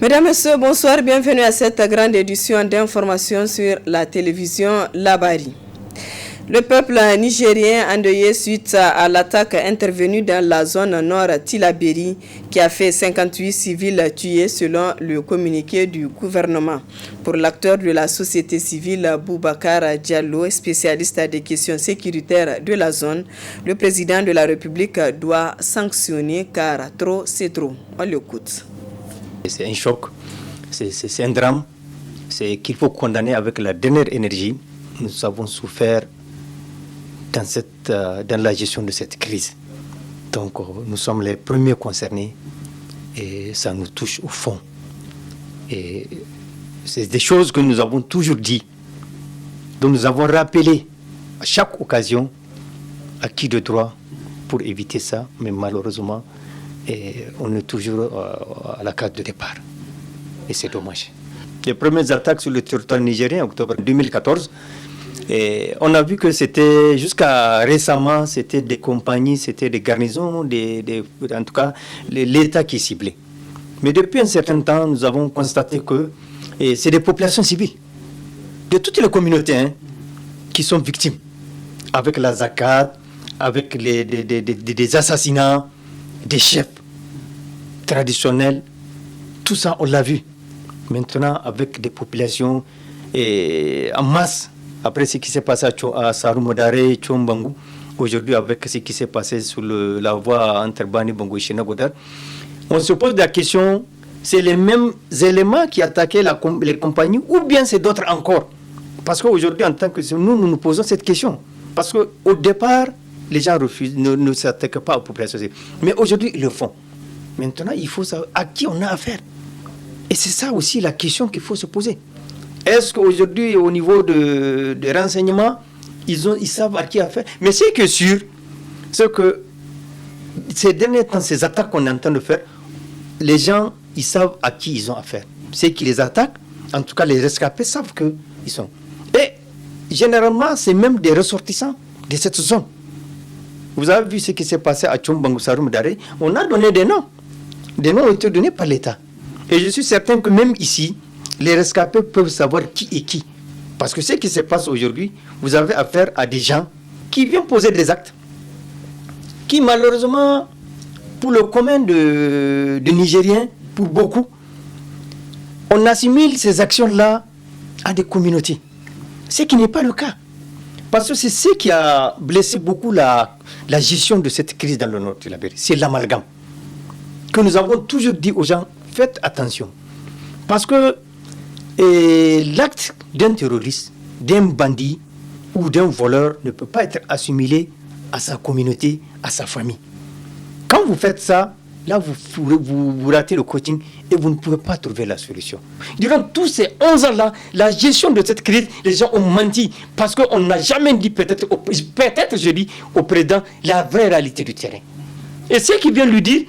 Mesdames, Messieurs, bonsoir, bienvenue à cette grande édition d'information sur la télévision Labari. Le peuple nigérien endeuillé suite à l'attaque intervenue dans la zone nord Tillabéri qui a fait 58 civils tués selon le communiqué du gouvernement. Pour l'acteur de la société civile Boubacar Diallo, spécialiste des questions sécuritaires de la zone, le président de la République doit sanctionner car trop c'est trop. On l'écoute. C'est un choc, c'est un drame, c'est qu'il faut condamner avec la dernière énergie. Nous avons souffert dans la gestion de cette crise. Donc nous sommes les premiers concernés et ça nous touche au fond. Et c'est des choses que nous avons toujours dit, dont nous avons rappelé à chaque occasion à qui de droit pour éviter ça, mais malheureusement, on est toujours à la case de départ. Et c'est dommage. Les premières attaques sur le territoire nigérien, en octobre 2014, et on a vu que c'était, jusqu'à récemment, c'était des compagnies, c'était des garnisons, en tout cas, l'État qui est ciblé. Mais depuis un certain temps, nous avons constaté que c'est des populations civiles, de toutes les communautés, qui sont victimes, avec la zakat, avec des assassinats, des chefs traditionnels, tout ça, on l'a vu. Maintenant, avec des populations en masse, après ce qui s'est passé à Sarumadare, Tchombangu, aujourd'hui avec ce qui s'est passé sur la voie entre Bani, Bango et Chenagodar, on se pose la question, c'est les mêmes éléments qui attaquaient les compagnies ou bien c'est d'autres encore? Parce qu'aujourd'hui, en tant que nous posons cette question. Parce qu'au départ, les gens refusent, ne s'attaquent pas aux populations. Mais aujourd'hui, ils le font. Maintenant, il faut savoir à qui on a affaire. Et c'est ça aussi la question qu'il faut se poser. Est-ce qu'aujourd'hui, au niveau des renseignements, ils savent à qui affaire? Mais ce qui est sûr, c'est que ces derniers temps, ces attaques qu'on est en train de faire, les gens, ils savent à qui ils ont affaire. Ceux qui les attaquent, en tout cas les rescapés, savent qu'ils sont. Et généralement, c'est même des ressortissants de cette zone. Vous avez vu ce qui s'est passé à Tchombangu, Sarum Dare. On a donné des noms. Des noms ont été donnés par l'État. Et je suis certain que même ici, les rescapés peuvent savoir qui est qui. Parce que ce qui se passe aujourd'hui, vous avez affaire à des gens qui viennent poser des actes, qui malheureusement, pour le commun de Nigériens, pour beaucoup, on assimile ces actions-là à des communautés. Ce qui n'est pas le cas. Parce que c'est ce qui a blessé beaucoup la gestion de cette crise dans le nord de la Libérie. C'est l'amalgame. Que nous avons toujours dit aux gens, faites attention. Parce que l'acte d'un terroriste, d'un bandit ou d'un voleur ne peut pas être assimilé à sa communauté, à sa famille. Quand vous faites ça, là vous ratez le coaching et vous ne pouvez pas trouver la solution. Durant tous ces 11 ans-là, la gestion de cette crise, les gens ont menti parce qu'on n'a jamais dit, peut-être je dis au président, la vraie réalité du terrain. Et ceux qui viennent lui dire,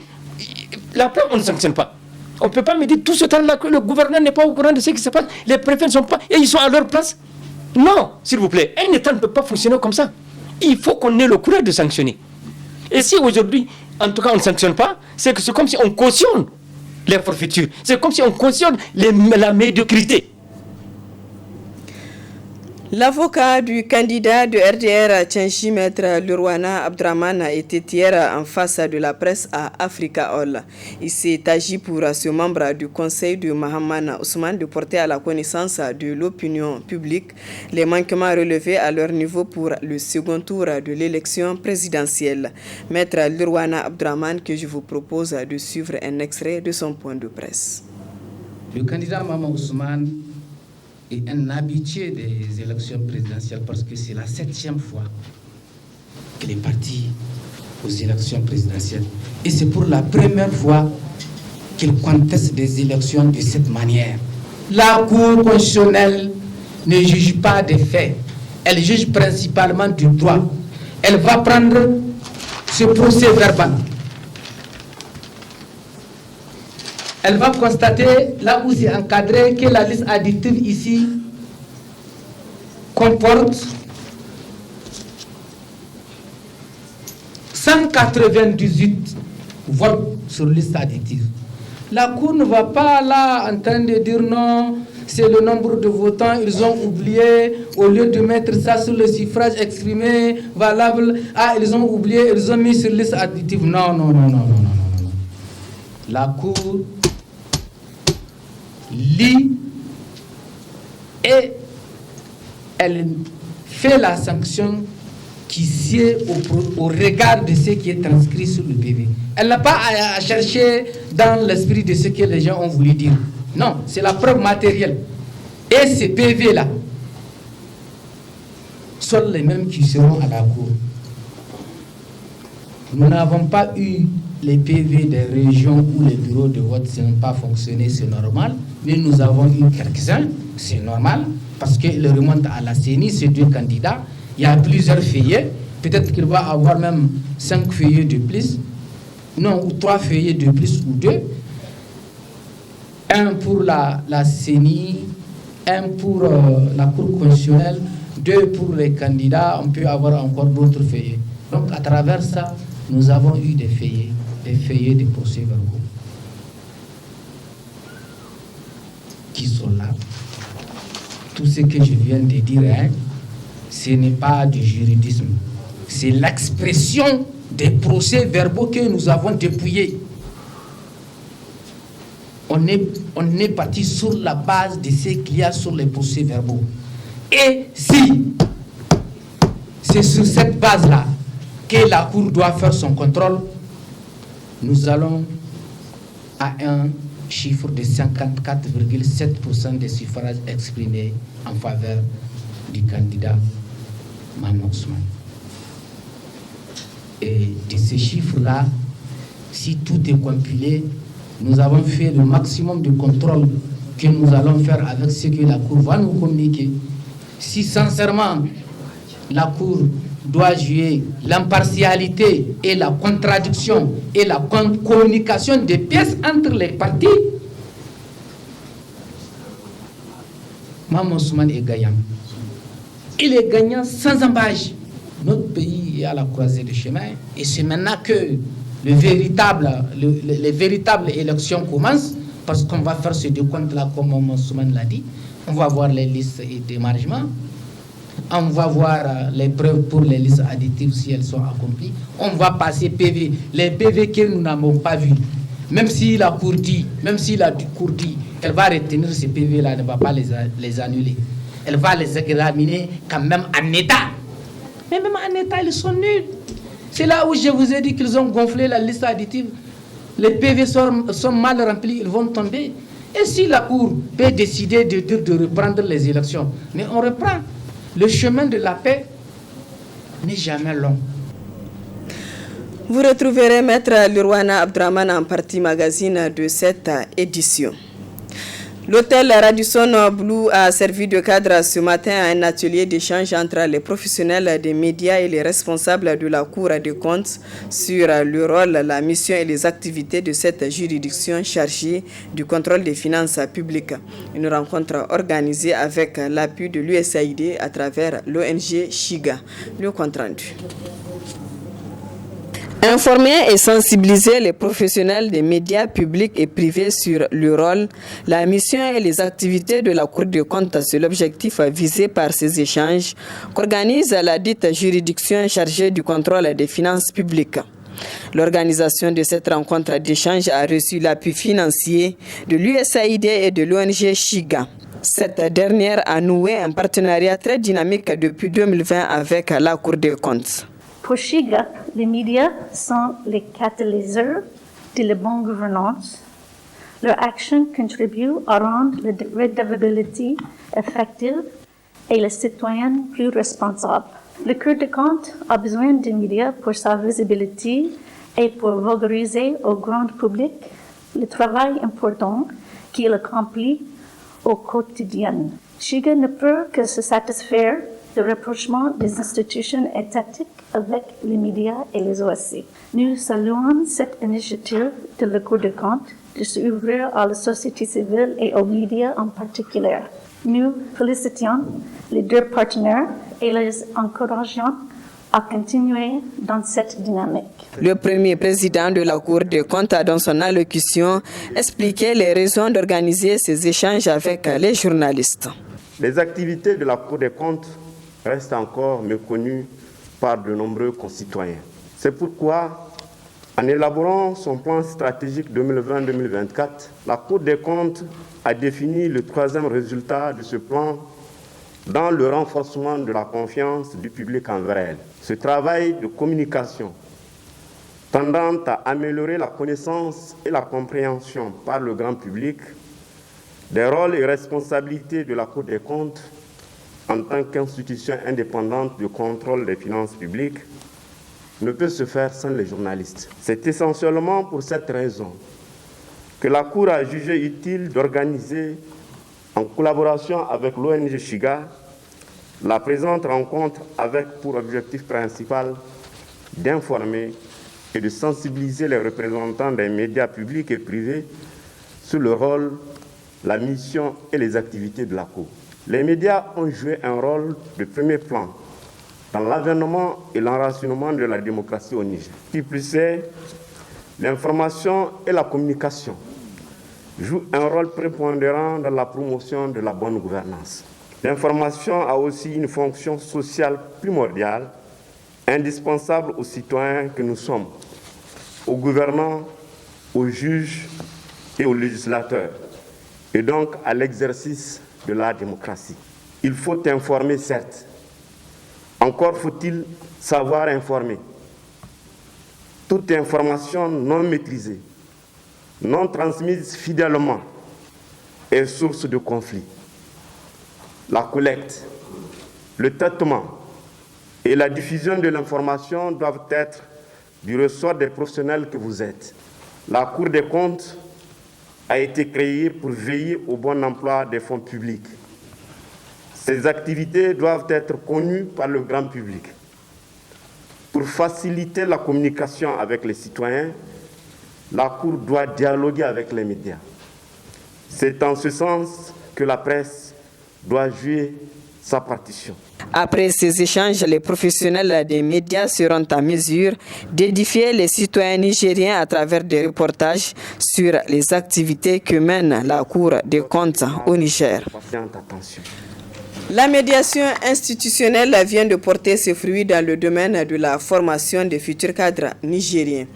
la preuve, on ne sanctionne pas. On ne peut pas me dire tout ce temps-là que le gouverneur n'est pas au courant de ce qui se passe, les préfets ne sont pas, et ils sont à leur place. Non, s'il vous plaît, un État ne peut pas fonctionner comme ça. Il faut qu'on ait le courage de sanctionner. Et si aujourd'hui, en tout cas, on ne sanctionne pas, c'est que c'est comme si on cautionne les forfaitures. C'est comme si on cautionne la médiocrité. L'avocat du candidat de RDR Tchenchi, Maître Lurwana Abdraman, a été hier en face de la presse à Africa Hall. Il s'est agi pour ce membre du conseil de Mahaman Ousmane de porter à la connaissance de l'opinion publique les manquements relevés à leur niveau pour le second tour de l'élection présidentielle. Maître Lurwana Abdraman, que je vous propose de suivre un extrait de son point de presse. Le candidat Mahaman Ousmane est un habitué des élections présidentielles parce que c'est la 7e fois qu'il est parti aux élections présidentielles. Et c'est pour la première fois qu'il conteste des élections de cette manière. La Cour constitutionnelle ne juge pas des faits, elle juge principalement du droit. Elle va prendre ce procès verbal. Elle va constater, là où c'est encadré, que la liste additive ici comporte 198 votes sur liste additive. La Cour ne va pas là en train de dire non, c'est le nombre de votants, ils ont oublié, au lieu de mettre ça sur le suffrage exprimé, valable, ils ont oublié, ils ont mis sur liste additive. Non, non, non, non, non, non, non, non. La Cour lit et elle fait la sanction qui sied au regard de ce qui est transcrit sur le PV. Elle n'a pas à chercher dans l'esprit de ce que les gens ont voulu dire. Non, c'est la preuve matérielle. Et ces PV-là sont les mêmes qui seront à la Cour. Nous n'avons pas eu les PV des régions où les bureaux de vote n'ont pas fonctionné, c'est normal. Mais nous avons eu quelques-uns, c'est normal, parce qu'ils remontent à la CENI, ces deux candidats. Il y a plusieurs feuillets. Peut-être qu'il va avoir même 5 feuillets de plus. Non, ou 3 feuillets de plus ou 2. Un pour la CENI, un pour la Cour constitutionnelle, 2 pour les candidats. On peut avoir encore d'autres feuillets. Donc, à travers ça, nous avons eu des feuillets de procès-verbaux qui sont là. Tout ce que je viens de dire, ce n'est pas du juridisme. C'est l'expression des procès-verbaux que nous avons dépouillés. On est parti sur la base de ce qu'il y a sur les procès-verbaux. Et si c'est sur cette base-là que la Cour doit faire son contrôle, nous allons à un chiffre de 54,7% des suffrages exprimés en faveur du candidat Maman Ousmane. Et de ces chiffres-là, si tout est compilé, nous avons fait le maximum de contrôle que nous allons faire avec ce que la Cour va nous communiquer. Si sincèrement la Cour doit jouer l'impartialité et la contradiction et la communication des pièces entre les partis, Maman Ousmane est gagnant. Il est gagnant sans embâche. Notre pays est à la croisée des chemins et c'est maintenant que les véritables élections commencent, parce qu'on va faire ce décompte-là comme Maman Ousmane l'a dit. On va voir les listes et d'émargement. On va voir les preuves pour les listes additives si elles sont accomplies. On va passer PV, les PV que nous n'avons pas vus. Même si la Cour dit, elle va retenir ces PV-là, elle ne va pas les annuler. Elle va les examiner quand même en état. Mais même en état, ils sont nuls. C'est là où je vous ai dit qu'ils ont gonflé la liste additive. Les PV sont mal remplis, ils vont tomber. Et si la Cour peut décider de reprendre les élections, mais on reprend. Le chemin de la paix n'est jamais long. Vous retrouverez Maître Lurwana Abdraman en partie magazine de cette édition. L'hôtel Radisson Blu a servi de cadre ce matin à un atelier d'échange entre les professionnels des médias et les responsables de la Cour des comptes sur le rôle, la mission et les activités de cette juridiction chargée du contrôle des finances publiques. Une rencontre organisée avec l'appui de l'USAID à travers l'ONG Shiga. Le compte rendu. Informer et sensibiliser les professionnels des médias publics et privés sur le rôle, la mission et les activités de la Cour des comptes, c'est l'objectif visé par ces échanges qu'organise la dite juridiction chargée du contrôle des finances publiques. L'organisation de cette rencontre d'échange a reçu l'appui financier de l'USAID et de l'ONG Shiga. Cette dernière a noué un partenariat très dynamique depuis 2020 avec la Cour des comptes. Pour Shiga, les médias sont les catalyseurs de la bonne gouvernance. Leur action contribue à rendre la redevabilité effective et les citoyens plus responsables. Le Cour des comptes a besoin des médias pour sa visibilité et pour valoriser au grand public le travail important qu'il accomplit au quotidien. Shiga ne peut que se satisfaire du rapprochement des institutions étatiques avec les médias et les OSC. Nous saluons cette initiative de la Cour des comptes de s'ouvrir à la société civile et aux médias en particulier. Nous félicitons les deux partenaires et les encourageons à continuer dans cette dynamique. Le premier président de la Cour des comptes a dans son allocution expliqué les raisons d'organiser ces échanges avec les journalistes. Les activités de la Cour des comptes restent encore méconnues par de nombreux concitoyens. C'est pourquoi, en élaborant son plan stratégique 2020-2024, la Cour des comptes a défini le troisième résultat de ce plan dans le renforcement de la confiance du public envers elle. Ce travail de communication tendant à améliorer la connaissance et la compréhension par le grand public des rôles et responsabilités de la Cour des comptes en tant qu'institution indépendante de contrôle des finances publiques ne peut se faire sans les journalistes. C'est essentiellement pour cette raison que la Cour a jugé utile d'organiser, en collaboration avec l'ONG Shiga, la présente rencontre avec pour objectif principal d'informer et de sensibiliser les représentants des médias publics et privés sur le rôle, la mission et les activités de la Cour. Les médias ont joué un rôle de premier plan dans l'avènement et l'enracinement de la démocratie au Niger. Qui plus est, l'information et la communication jouent un rôle prépondérant dans la promotion de la bonne gouvernance. L'information a aussi une fonction sociale primordiale, indispensable aux citoyens que nous sommes, aux gouvernants, aux juges et aux législateurs, et donc à l'exercice de la démocratie. Il faut informer, certes. Encore faut-il savoir informer. Toute information non maîtrisée, non transmise fidèlement, est source de conflit. La collecte, le traitement et la diffusion de l'information doivent être du ressort des professionnels que vous êtes. La Cour des comptes a été créée pour veiller au bon emploi des fonds publics. Ces activités doivent être connues par le grand public. Pour faciliter la communication avec les citoyens, la Cour doit dialoguer avec les médias. C'est en ce sens que la presse doit jouer sa partition. Après ces échanges, les professionnels des médias seront en mesure d'édifier les citoyens nigériens à travers des reportages sur les activités que mène la Cour des comptes au Niger. La médiation institutionnelle vient de porter ses fruits dans le domaine de la formation des futurs cadres nigériens.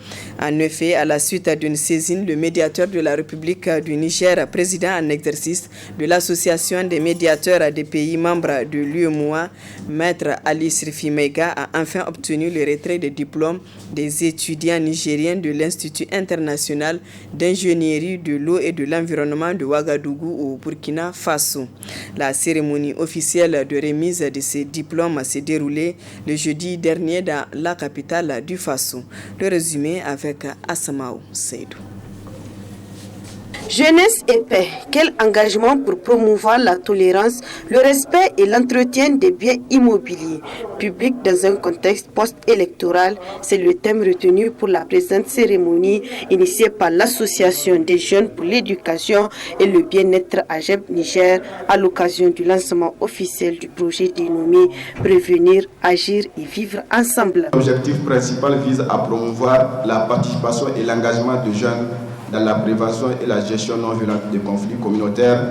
En effet, à la suite d'une saisine, le médiateur de la République du Niger, président en exercice de l'Association des médiateurs des pays membres de l'UEMOA, Maître Ali Srifi Meiga, a enfin obtenu le retrait des diplômes des étudiants nigériens de l'Institut international d'ingénierie de l'eau et de l'environnement de Ouagadougou au Burkina Faso. La cérémonie officielle de remise de ces diplômes s'est déroulée le jeudi dernier dans la capitale du Faso. Le résumé avec Asamaou Seydou. Jeunesse et paix, quel engagement pour promouvoir la tolérance, le respect et l'entretien des biens immobiliers publics dans un contexte post-électoral, c'est le thème retenu pour la présente cérémonie initiée par l'Association des jeunes pour l'éducation et le bien-être AGEB Niger à l'occasion du lancement officiel du projet dénommé Prévenir, agir et vivre ensemble. L'objectif principal vise à promouvoir la participation et l'engagement de jeunes dans la prévention et la gestion non violente des conflits communautaires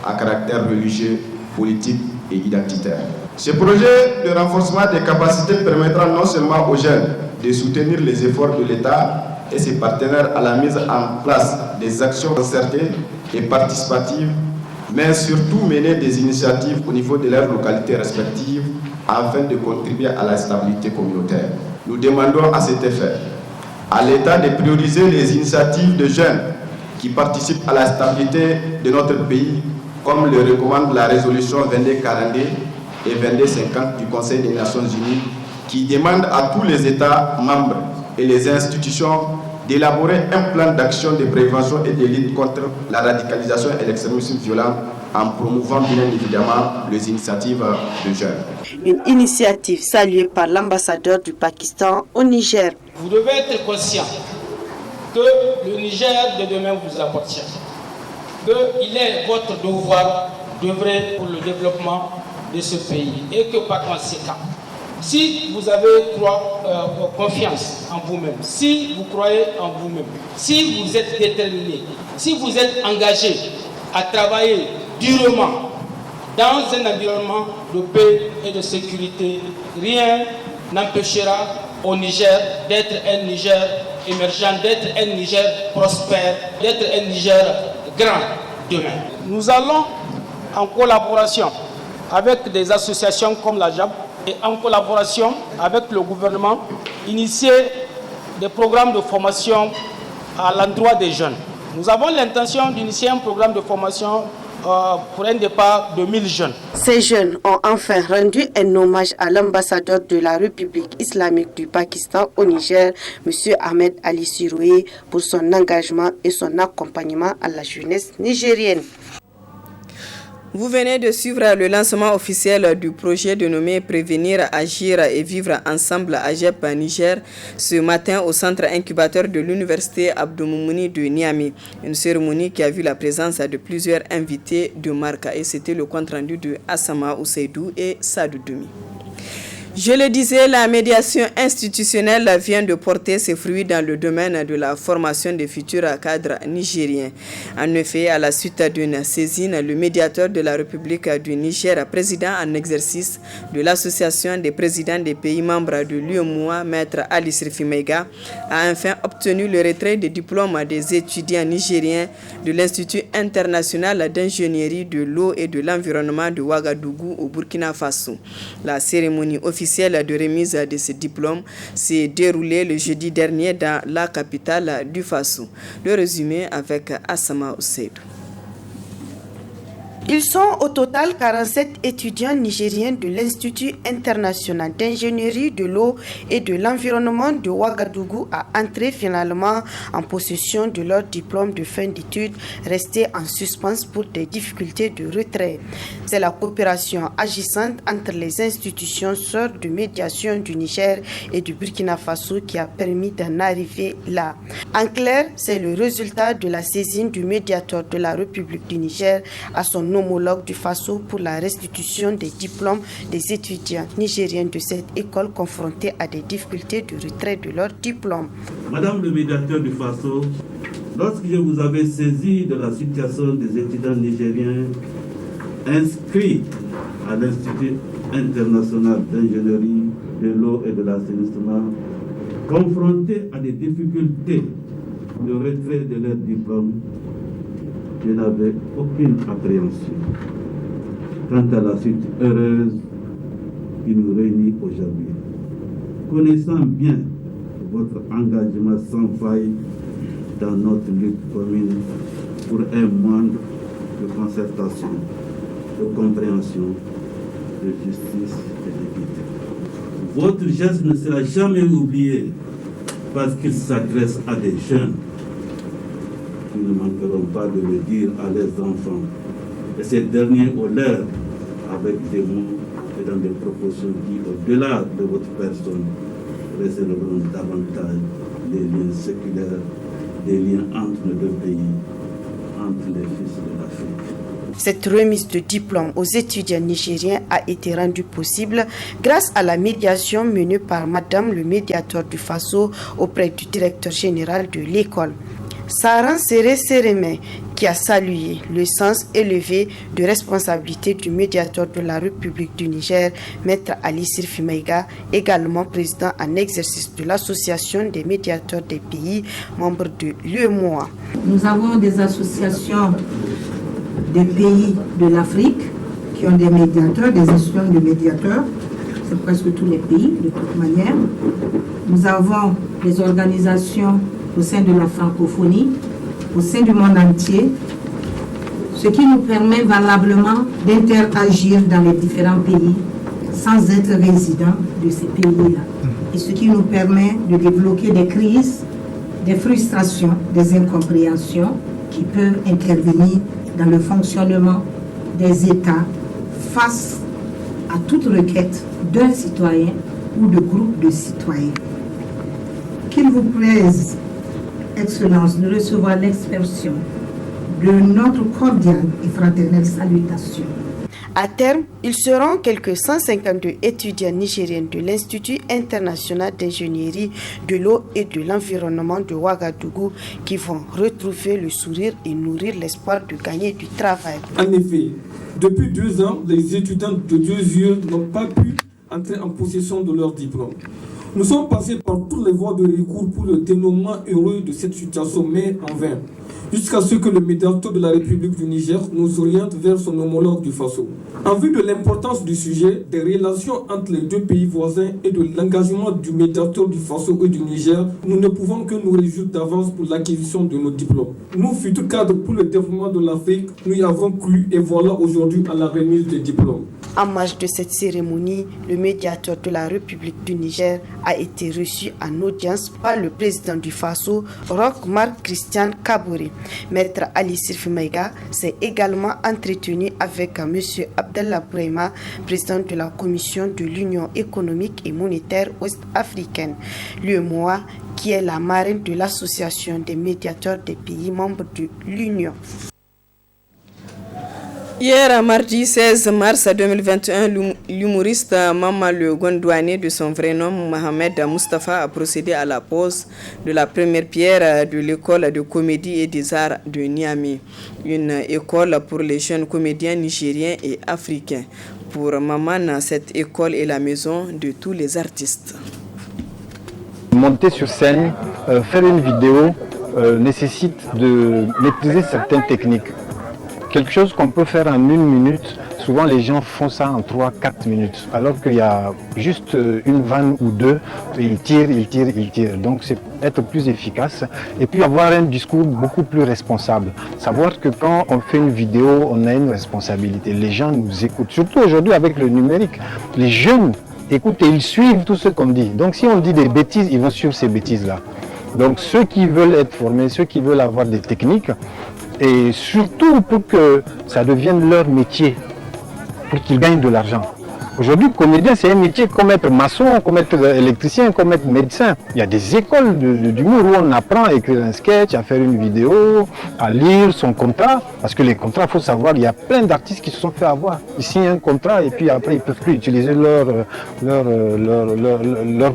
à caractère religieux, politique et identitaire. Ce projet de renforcement des capacités permettra non seulement aux jeunes de soutenir les efforts de l'État et ses partenaires à la mise en place des actions concertées et participatives, mais surtout mener des initiatives au niveau de leurs localités respectives afin de contribuer à la stabilité communautaire. Nous demandons à cet effet à l'État de prioriser les initiatives de jeunes qui participent à la stabilité de notre pays, comme le recommande la résolution 2242 et 2250 du Conseil des Nations Unies, qui demande à tous les États membres et les institutions d'élaborer un plan d'action de prévention et de lutte contre la radicalisation et l'extrémisme violent en promouvant bien évidemment les initiatives de jeunes. Une initiative saluée par l'ambassadeur du Pakistan au Niger. Vous devez être conscient que le Niger de demain vous appartient, qu'il est votre devoir d'œuvrer pour le développement de ce pays et que par conséquent, si vous avez confiance en vous-même, si vous croyez en vous-même, si vous êtes déterminé, si vous êtes engagé à travailler durement dans un environnement de paix et de sécurité, rien n'empêchera au Niger d'être un Niger émergent, d'être un Niger prospère, d'être un Niger grand demain. Nous allons en collaboration avec des associations comme la JAB et en collaboration avec le gouvernement initier des programmes de formation à l'endroit des jeunes. Nous avons l'intention d'initier un programme de formation pour un départ de 1000 jeunes. Ces jeunes ont enfin rendu un hommage à l'ambassadeur de la République islamique du Pakistan au Niger, M. Ahmed Ali Siroé, pour son engagement et son accompagnement à la jeunesse nigérienne. Vous venez de suivre le lancement officiel du projet dénommé Prévenir, Agir et Vivre Ensemble AGEP Niger ce matin au centre incubateur de l'université Abdou Moumouni de Niamey. Une cérémonie qui a vu la présence de plusieurs invités de marque et c'était le compte rendu de Assama Ousseidou et Sadou Doumi. Je le disais, la médiation institutionnelle vient de porter ses fruits dans le domaine de la formation des futurs cadres nigériens. En effet, à la suite d'une saisine, le médiateur de la République du Niger, président en exercice de l'Association des présidents des pays membres de l'UEMOA, Maître Ali Sirfi Meiga, a enfin obtenu le retrait des diplômes des étudiants nigériens de l'Institut international d'ingénierie de l'eau et de l'environnement de Ouagadougou au Burkina Faso. La cérémonie officielle de remise de ces diplômes s'est déroulée le jeudi dernier dans la capitale du Faso. Le résumé avec Assama Ousseidou. Ils sont au total 47 étudiants nigériens de l'Institut international d'ingénierie de l'eau et de l'environnement de Ouagadougou à entrer finalement en possession de leur diplôme de fin d'études resté en suspens pour des difficultés de retrait. C'est la coopération agissante entre les institutions sœurs de médiation du Niger et du Burkina Faso qui a permis d'en arriver là. En clair, c'est le résultat de la saisine du médiateur de la République du Niger à son homologue du Faso pour la restitution des diplômes des étudiants nigériens de cette école confrontés à des difficultés de retrait de leurs diplômes. Madame le médiateur du Faso, lorsque je vous avais saisi de la situation des étudiants nigériens inscrits à l'Institut international d'ingénierie de l'eau et de l'assainissement, confrontés à des difficultés de retrait de leurs diplômes, je n'avais aucune appréhension quant à la suite heureuse qui nous réunit aujourd'hui. Connaissant bien votre engagement sans faille dans notre lutte commune pour un monde de concertation, de compréhension, de justice et d'équité. Votre geste ne sera jamais oublié parce qu'il s'adresse à des jeunes qui ne manqueront pas de le dire à leurs enfants. Et ces derniers au leur avec des mots et dans des proportions qui, au-delà de votre personne, réserveront davantage des liens séculaires, des liens entre nos deux pays, entre les fils de l'Afrique. Cette remise de diplôme aux étudiants nigériens a été rendue possible grâce à la médiation menée par Madame le médiateur du Faso auprès du directeur général de l'école. Saran Séré Sérémé, qui a salué le sens élevé de responsabilité du médiateur de la République du Niger, Maître Ali Sirfi Meiga, également président en exercice de l'Association des médiateurs des pays membres de l'UEMOA. Nous avons des associations des pays de l'Afrique qui ont des médiateurs, des institutions de médiateurs, c'est presque tous les pays de toute manière. Nous avons des organisations au sein de la francophonie, au sein du monde entier, ce qui nous permet valablement d'interagir dans les différents pays sans être résident de ces pays-là. Et ce qui nous permet de débloquer des crises, des frustrations, des incompréhensions qui peuvent intervenir dans le fonctionnement des États face à toute requête d'un citoyen ou de groupes de citoyens. Qu'il vous plaise, Excellence, de recevoir l'expression de notre cordiale et fraternelle salutation. À terme, ils seront quelques 152 étudiants nigériens de l'Institut international d'ingénierie de l'eau et de l'environnement de Ouagadougou qui vont retrouver le sourire et nourrir l'espoir de gagner du travail. En effet, depuis 2 ans, les étudiants de 2 yeux n'ont pas pu entrer en possession de leur diplôme. Nous sommes passés par toutes les voies de recours pour le dénouement heureux de cette situation, mais en vain, jusqu'à ce que le médiateur de la République du Niger nous oriente vers son homologue du Faso. En vue de l'importance du sujet, des relations entre les 2 pays voisins et de l'engagement du médiateur du Faso et du Niger, nous ne pouvons que nous réjouir d'avance pour l'acquisition de nos diplômes. Nous, futurs cadres pour le développement de l'Afrique, nous y avons cru et voilà aujourd'hui à la remise des diplômes. En marge de cette cérémonie, le médiateur de la République du Niger a été reçu en audience par le président du Faso, Roch Marc Christian Kaboré. Maître Ali Sirfi Maïga s'est également entretenu avec M. Abdallah Brahima, président de la Commission de l'Union économique et monétaire ouest-africaine, l'UEMOA, qui est la marraine de l'association des médiateurs des pays membres de l'Union. Hier, mardi 16 mars 2021, l'humoriste Maman le Gondouane, de son vrai nom Mohamed Mustafa, a procédé à la pose de la première pierre de l'école de comédie et des arts de Niamey, une école pour les jeunes comédiens nigériens et africains. Pour Maman, cette école est la maison de tous les artistes. Monter sur scène, faire une vidéo nécessite de maîtriser certaines techniques. Quelque chose qu'on peut faire en 1 minute, souvent les gens font ça en 3-4 minutes, alors qu'il y a juste une vanne ou 2, ils tirent. Donc c'est être plus efficace et puis avoir un discours beaucoup plus responsable. Savoir que quand on fait une vidéo, on a une responsabilité. Les gens nous écoutent, surtout aujourd'hui avec le numérique. Les jeunes écoutent et ils suivent tout ce qu'on dit. Donc si on dit des bêtises, ils vont suivre ces bêtises-là. Donc ceux qui veulent être formés, ceux qui veulent avoir des techniques, et surtout pour que ça devienne leur métier, pour qu'ils gagnent de l'argent. Aujourd'hui, comédien, c'est un métier comme être maçon, comme être électricien, comme être médecin. Il y a des écoles d'humour où on apprend à écrire un sketch, à faire une vidéo, à lire son contrat. Parce que les contrats, il faut savoir, il y a plein d'artistes qui se sont fait avoir. Ils signent un contrat et puis après, ils ne peuvent plus utiliser leurs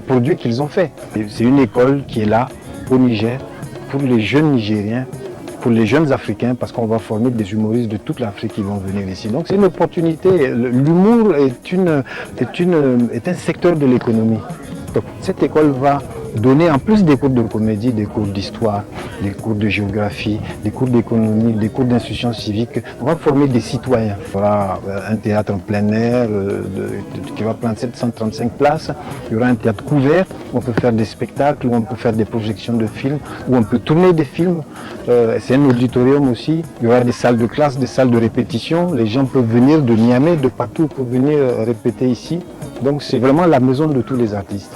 produits qu'ils ont fait. C'est une école qui est là, au Niger, pour les jeunes Nigériens, pour les jeunes Africains, parce qu'on va former des humoristes de toute l'Afrique qui vont venir ici. Donc c'est une opportunité. L'humour est un secteur de l'économie. Donc cette école va donner, en plus des cours de comédie, des cours d'histoire, des cours de géographie, des cours d'économie, des cours d'instruction civique. On va former des citoyens. Il y aura un théâtre en plein air qui va prendre 735 places. Il y aura un théâtre couvert où on peut faire des spectacles, où on peut faire des projections de films, où on peut tourner des films. C'est un auditorium aussi. Il y aura des salles de classe, des salles de répétition. Les gens peuvent venir de Niamey, de partout pour venir répéter ici. Donc c'est vraiment la maison de tous les artistes.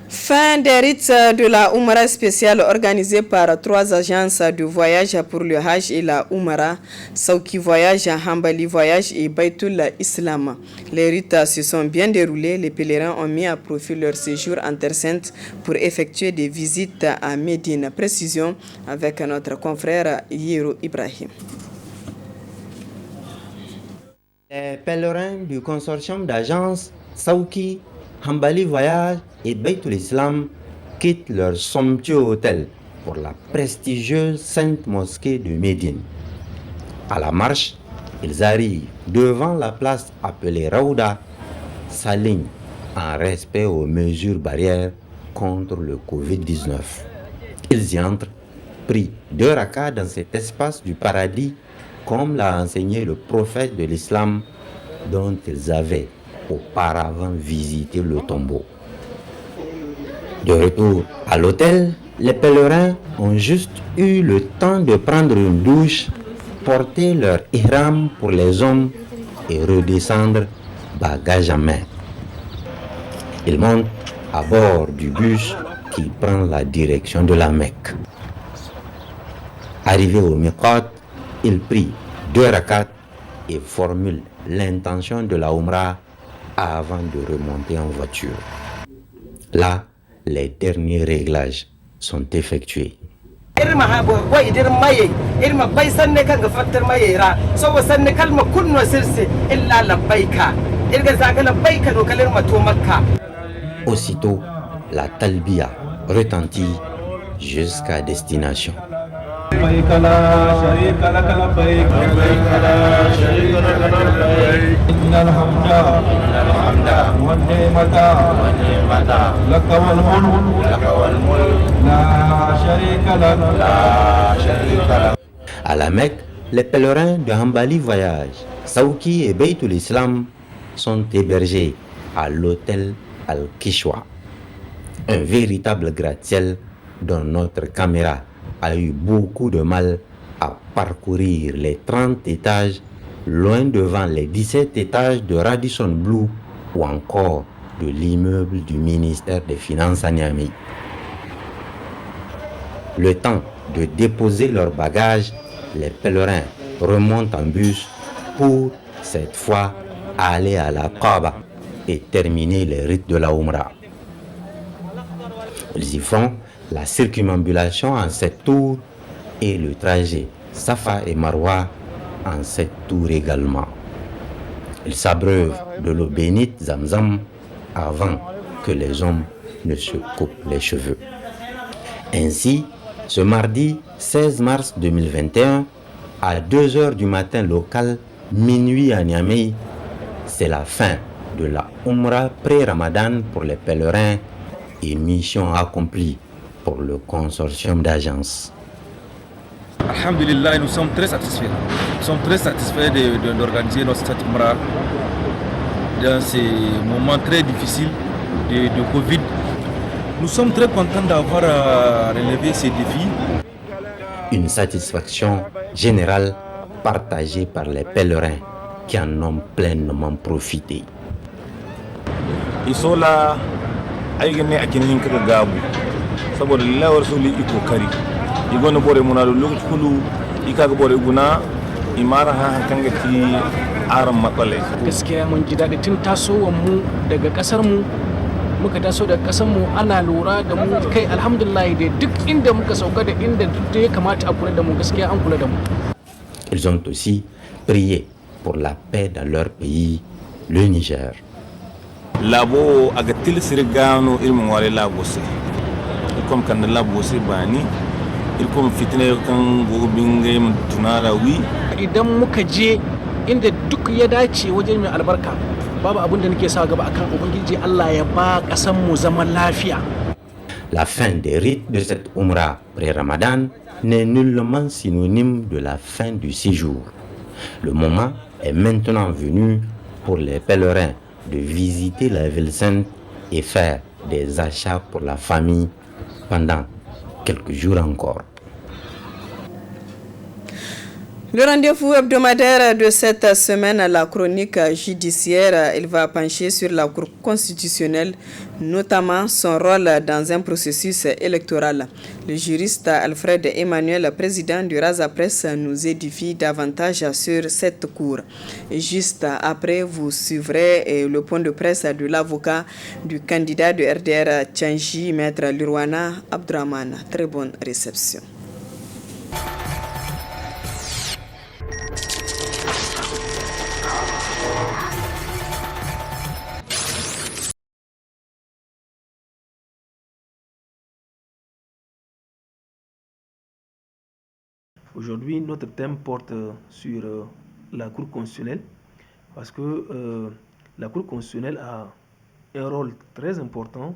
Fin des rites de la Oumara spéciale organisée par 3 agences de voyage pour le Hajj et la Oumara, Saouki Voyage, Hambali Voyage et Baitul Islam. Les rites se sont bien déroulés. Les pèlerins ont mis à profit leur séjour en Terre Sainte pour effectuer des visites à Médine. Précision avec notre confrère Yero Ibrahim. Les pèlerins du consortium d'agences Saouki, Hambali Voyage et Baitul Islam quittent leur somptueux hôtel pour la prestigieuse Sainte Mosquée de Médine. À la marche, ils arrivent devant la place appelée Raouda, s'alignent en respect aux mesures barrières contre le Covid-19. Ils y entrent, prient 2 rakas dans cet espace du paradis, comme l'a enseigné le prophète de l'islam dont ils avaient auparavant visité le tombeau. De retour à l'hôtel, les pèlerins ont juste eu le temps de prendre une douche, porter leur ihram pour les hommes et redescendre bagage en main. Ils montent à bord du bus qui prend la direction de la Mecque. Arrivés au Miqat, ils prient 2 rakats et formulent l'intention de la Umrah avant de remonter en voiture. Là, les derniers réglages sont effectués. irma habo wai dir maye irma bai sanne kan ga fattar maye ra so sanne kalma kunno sirse illa labbaika irga zaga labbaika no kalirma to makka. Aussitôt, la talbiya retentit jusqu'à destination. À la Mecque, les pèlerins de Hanbali Voyage, Saouki et Beytoul Islam sont hébergés à l'hôtel Al-Kishwa, un véritable gratte-ciel dont notre caméra a eu beaucoup de mal à parcourir les 30 étages, loin devant les 17 étages de Radisson Blu ou encore de l'immeuble du ministère des Finances à Niamey. Le temps de déposer leurs bagages, les pèlerins remontent en bus pour, cette fois, aller à la Kaaba et terminer les rites de la Umrah. Ils y font la circumambulation en 7 tours et le trajet Safa et Marwa en 7 tours également. Ils s'abreuvent de l'eau bénite Zamzam avant que les hommes ne se coupent les cheveux. Ainsi, ce mardi 16 mars 2021, à 2 h du matin local, minuit à Niamey, c'est la fin de la Umrah pré-Ramadan pour les pèlerins et mission accomplie pour le consortium d'agences. Alhamdulillah, nous sommes très satisfaits. Nous sommes très satisfaits d'organiser notre Umrah dans ces moments très difficiles de Covid. Nous sommes très contents d'avoir relevé ces défis. Une satisfaction générale partagée par les pèlerins qui en ont pleinement profité. Ils sont là, aigane akinin kaga gabu saboda lawar su li iko kari igona bore muna do lokaci kulu ikaga bore guna imara ha kanga ti aran matsale. Gaskiya mun ji daɗi tun tasowar mu daga ƙasar mu, muka taso daga ƙasar mu ana lura da mu kai alhamdulillah dai duk inda muka sauka da inda duk ya kamata a kula da mu gaskiya an kula da mu. Ils ont aussi prié pour la paix dans leur pays, le Niger. Labo aga tilsirgano ilmin wale labo se ikom kan labo se bani ikom fitne kan gobin game tunara wi idan muka je inda duk ya dace wajen mai albarka babu abin da nake sa gaba akan ubangiji Allah ya ba kasan mu zaman lafiya. La fin des rites de cette Umrah pré-Ramadan n'est nullement synonyme de la fin du séjour. Le moment est maintenant venu pour les pèlerins de visiter la ville sainte et faire des achats pour la famille pendant quelques jours encore. Le rendez-vous hebdomadaire de cette semaine, la chronique judiciaire, il va pencher sur la Cour constitutionnelle, notamment son rôle dans un processus électoral. Le juriste Alfred Emmanuel, président du Raza Presse, nous édifie davantage sur cette Cour. Et juste après, vous suivrez le point de presse de l'avocat du candidat de RDR Tchangi, Maître Lurwana Abdraman. Très bonne réception. Aujourd'hui, notre thème porte sur la Cour constitutionnelle parce que la Cour constitutionnelle a un rôle très important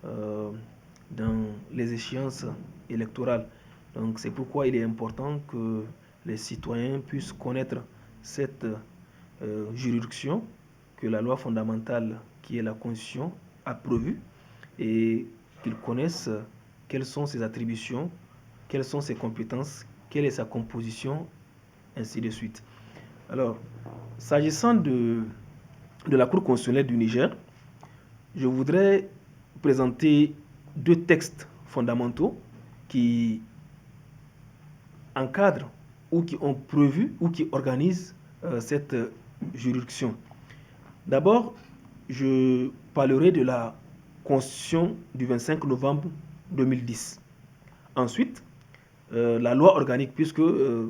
dans les échéances électorales. Donc c'est pourquoi il est important que les citoyens puissent connaître cette juridiction que la loi fondamentale qui est la Constitution a prévue et qu'ils connaissent quelles sont ses attributions, quelles sont ses compétences, quelle est sa composition, ainsi de suite. Alors, s'agissant de la Cour constitutionnelle du Niger, je voudrais présenter 2 textes fondamentaux qui encadrent ou qui ont prévu ou qui organisent cette juridiction. D'abord, je parlerai de la Constitution du 25 novembre 2010. Ensuite, la loi organique, puisque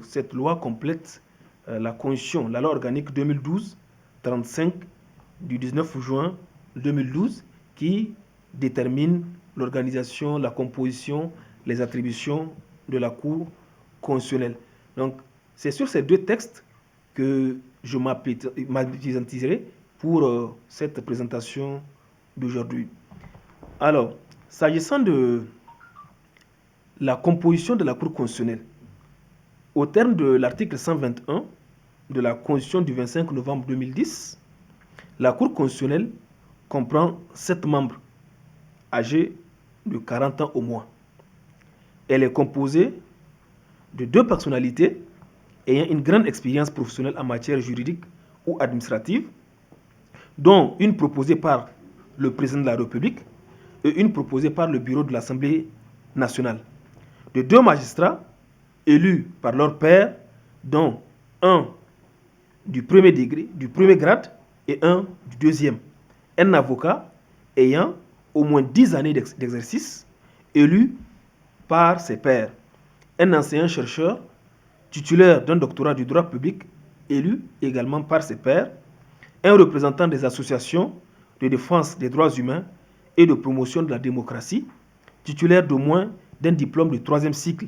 cette loi complète la Constitution, la loi organique 2012-35 du 19 juin 2012, qui détermine l'organisation, la composition, les attributions de la Cour constitutionnelle. Donc, c'est sur ces deux textes que je m'appesantiserai pour cette présentation d'aujourd'hui. Alors, s'agissant de la composition de la Cour constitutionnelle, au terme de l'article 121 de la Constitution du 25 novembre 2010, la Cour constitutionnelle comprend 7 membres âgés de 40 ans au moins. Elle est composée de 2 personnalités ayant une grande expérience professionnelle en matière juridique ou administrative, dont une proposée par le président de la République et une proposée par le bureau de l'Assemblée nationale, de 2 magistrats élus par leur pairs, dont un du premier degré, du premier grade et un du deuxième, un avocat ayant au moins 10 années d'exercice élu par ses pairs, un enseignant-chercheur titulaire d'un doctorat du droit public élu également par ses pairs, un représentant des associations de défense des droits humains et de promotion de la démocratie, titulaire d'au moins d'un diplôme de 3e cycle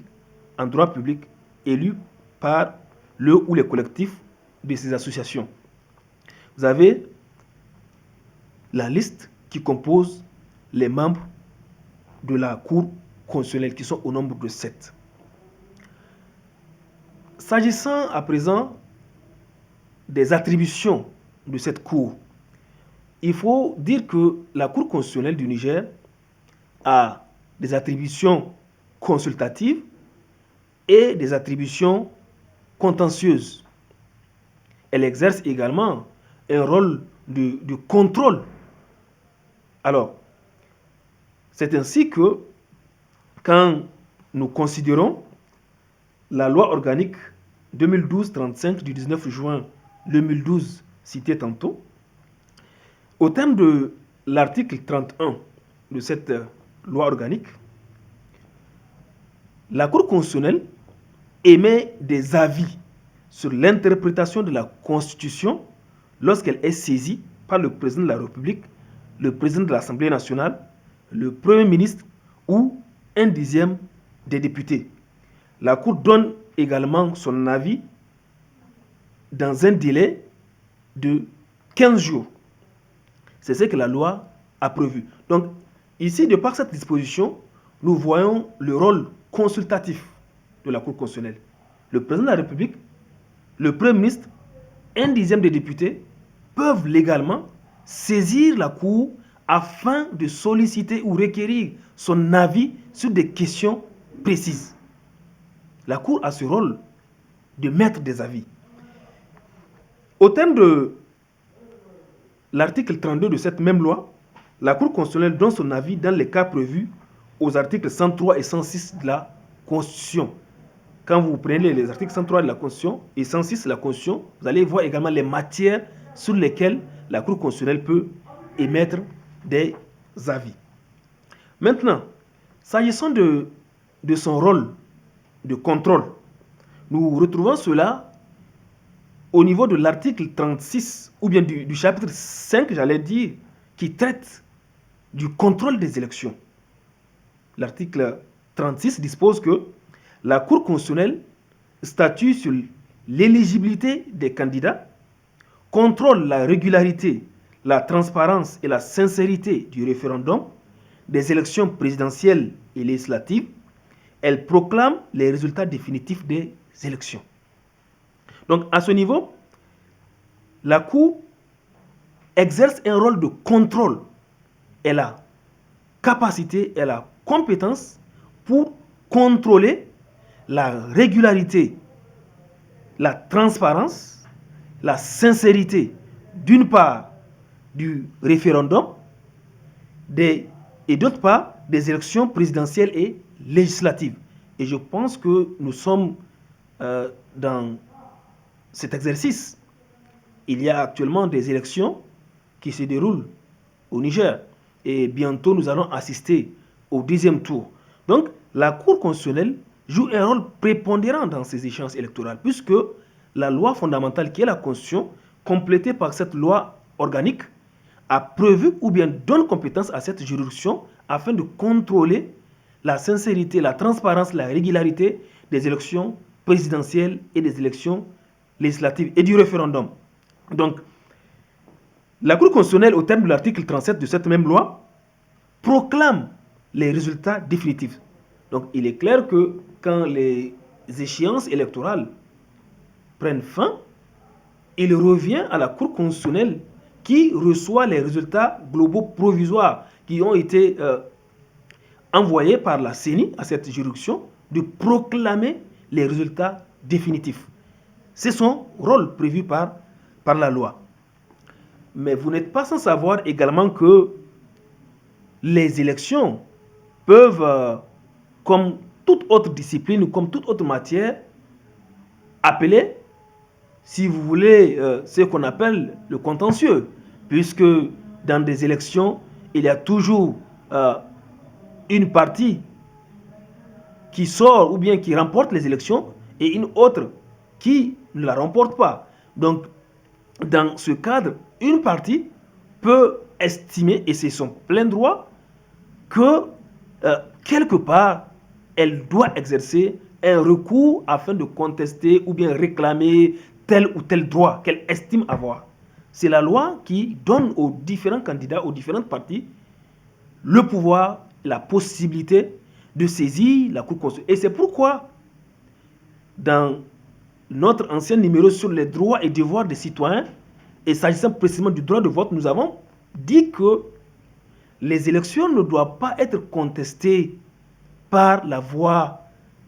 en droit public élu par le ou les collectifs de ces associations. Vous avez la liste qui compose les membres de la Cour constitutionnelle qui sont au nombre de 7. S'agissant à présent des attributions de cette Cour, il faut dire que la Cour constitutionnelle du Niger a des attributions consultatives et des attributions contentieuses. Elle exerce également un rôle de contrôle. Alors, c'est ainsi que quand nous considérons la loi organique 2012-35 du 19 juin 2012 citée tantôt, au terme de l'article 31 de cette loi organique, la Cour constitutionnelle émet des avis sur l'interprétation de la Constitution lorsqu'elle est saisie par le président de la République, le président de l'Assemblée nationale, le Premier ministre ou un dixième des députés. La Cour donne également son avis dans un délai de 15 jours. C'est ce que la loi a prévu. Donc, ici, de par cette disposition, nous voyons le rôle consultatif de la Cour constitutionnelle. Le président de la République, le Premier ministre, un dixième des députés peuvent légalement saisir la Cour afin de solliciter ou requérir son avis sur des questions précises. La Cour a ce rôle de mettre des avis. Au terme de l'article 32 de cette même loi, la Cour constitutionnelle donne son avis dans les cas prévus aux articles 103 et 106 de la Constitution. Quand vous prenez les articles 103 de la Constitution et 106 de la Constitution, vous allez voir également les matières sur lesquelles la Cour constitutionnelle peut émettre des avis. Maintenant, s'agissant de son rôle de contrôle, nous retrouvons cela au niveau de l'article 36, ou bien du chapitre 5, j'allais dire, qui traite du contrôle des élections. L'article 36 dispose que la Cour constitutionnelle statue sur l'éligibilité des candidats, contrôle la régularité, la transparence et la sincérité du référendum, des élections présidentielles et législatives. Elle proclame les résultats définitifs des élections. Donc, à ce niveau, la Cour exerce un rôle de contrôle. Elle a capacité, elle a compétence pour contrôler la régularité, la transparence, la sincérité, d'une part, du référendum et d'autre part, des élections présidentielles et législatives. Et je pense que nous sommes dans cet exercice. Il y a actuellement des élections qui se déroulent au Niger. Et bientôt, nous allons assister au 10e tour. Donc, la Cour constitutionnelle joue un rôle prépondérant dans ces échéances électorales, puisque la loi fondamentale qui est la Constitution, complétée par cette loi organique, a prévu ou bien donne compétence à cette juridiction afin de contrôler la sincérité, la transparence, la régularité des élections présidentielles et des élections législatives et du référendum. Donc, la Cour constitutionnelle, au terme de l'article 37 de cette même loi, proclame les résultats définitifs. Donc, il est clair que quand les échéances électorales prennent fin, il revient à la Cour constitutionnelle qui reçoit les résultats globaux provisoires qui ont été envoyés par la CENI à cette juridiction de proclamer les résultats définitifs. C'est son rôle prévu par la loi. Mais vous n'êtes pas sans savoir également que les élections peuvent, comme toute autre discipline ou comme toute autre matière, appeler, si vous voulez, ce qu'on appelle le contentieux, puisque dans des élections, il y a toujours une partie qui sort ou bien qui remporte les élections et une autre qui ne la remporte pas. Donc, dans ce cadre, une partie peut estimer, et c'est son plein droit, que quelque part, elle doit exercer un recours afin de contester ou bien réclamer tel ou tel droit qu'elle estime avoir. C'est la loi qui donne aux différents candidats, aux différentes parties, le pouvoir, la possibilité de saisir la Cour constitutionnelle. Et c'est pourquoi, dans notre ancien numéro sur les droits et devoirs des citoyens, et s'agissant précisément du droit de vote, nous avons dit que les élections ne doivent pas être contestées par la voie,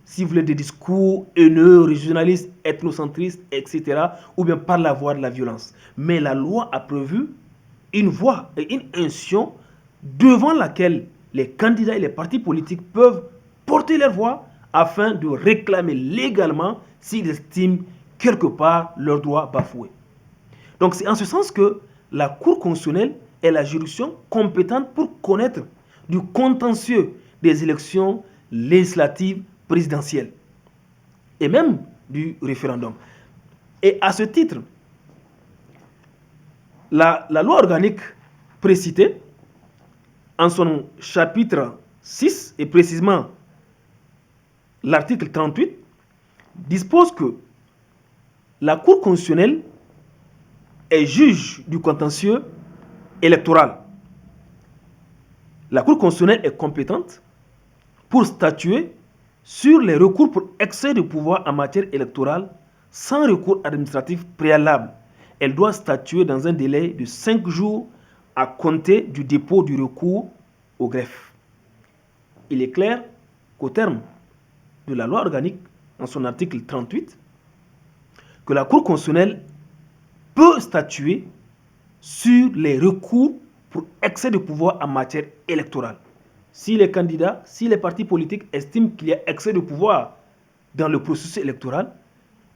si vous voulez, des discours haineux, régionalistes, ethnocentristes, etc., ou bien par la voie de la violence. Mais la loi a prévu une voie et une institution devant laquelle les candidats et les partis politiques peuvent porter leur voix afin de réclamer légalement s'ils estiment quelque part leurs droits bafoués. Donc c'est en ce sens que la Cour constitutionnelle est la juridiction compétente pour connaître du contentieux des élections législatives présidentielles et même du référendum. Et à ce titre, la loi organique précitée, en son chapitre 6, et précisément l'article 38, dispose que la Cour constitutionnelle est juge du contentieux électoral. La Cour constitutionnelle est compétente pour statuer sur les recours pour excès de pouvoir en matière électorale sans recours administratif préalable. Elle doit statuer dans un délai de 5 jours à compter du dépôt du recours au greffe. Il est clair qu'au terme de la loi organique, en son article 38, que la Cour constitutionnelle peut statuer sur les recours pour excès de pouvoir en matière électorale. Si les candidats, si les partis politiques estiment qu'il y a excès de pouvoir dans le processus électoral,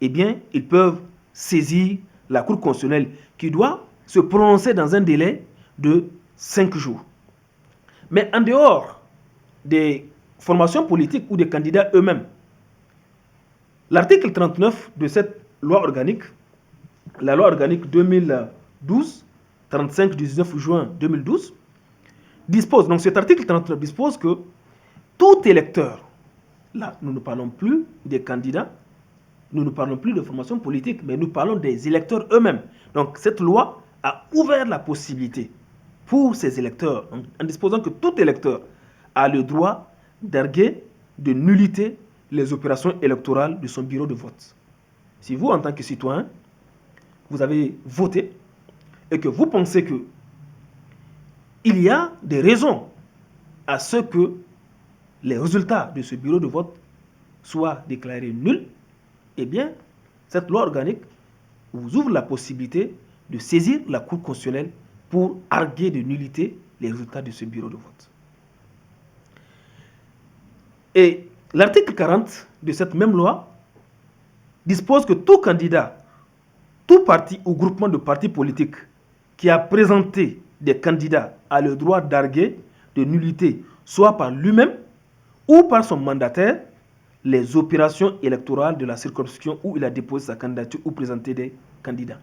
eh bien, ils peuvent saisir la Cour constitutionnelle qui doit se prononcer dans un délai de 5 jours. Mais en dehors des formations politiques ou des candidats eux-mêmes, l'article 39 de cette loi organique, la loi organique 2012, 35 du 19 juin 2012, dispose, donc cet article 39 dispose que tout électeur, là nous ne parlons plus des candidats, nous ne parlons plus de formation politique, mais nous parlons des électeurs eux-mêmes. Donc cette loi a ouvert la possibilité pour ces électeurs, en disposant que tout électeur a le droit d'arguer de nullité les opérations électorales de son bureau de vote. Si vous, en tant que citoyen, vous avez voté et que vous pensez que il y a des raisons à ce que les résultats de ce bureau de vote soient déclarés nuls, eh bien, cette loi organique vous ouvre la possibilité de saisir la Cour constitutionnelle pour arguer de nullité les résultats de ce bureau de vote. Et l'article 40 de cette même loi dispose que tout candidat, tout parti ou groupement de partis politiques qui a présenté des candidats a le droit d'arguer de nullité, soit par lui-même ou par son mandataire, les opérations électorales de la circonscription où il a déposé sa candidature ou présenté des candidats.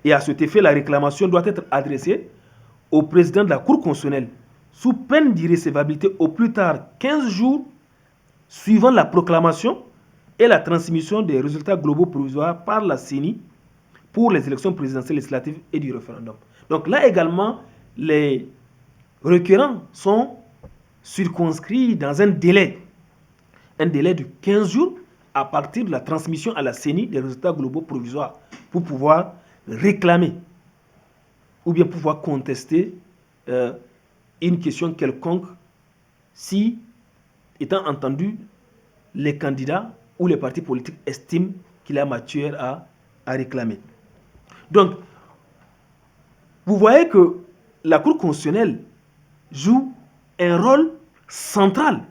Et à cet effet, la réclamation doit être adressée au président de la Cour constitutionnelle sous peine d'irrécevabilité au plus tard 15 jours suivant la proclamation et la transmission des résultats globaux provisoires par la CENI pour les élections présidentielles, législatives et du référendum. Donc là également, les requérants sont circonscrits dans un délai de 15 jours à partir de la transmission à la CENI des résultats globaux provisoires pour pouvoir réclamer ou bien pouvoir contester une question quelconque si, étant entendu, les candidats ou les partis politiques estiment qu'il y a matière à réclamer. Donc, vous voyez que la Cour constitutionnelle joue un rôle central,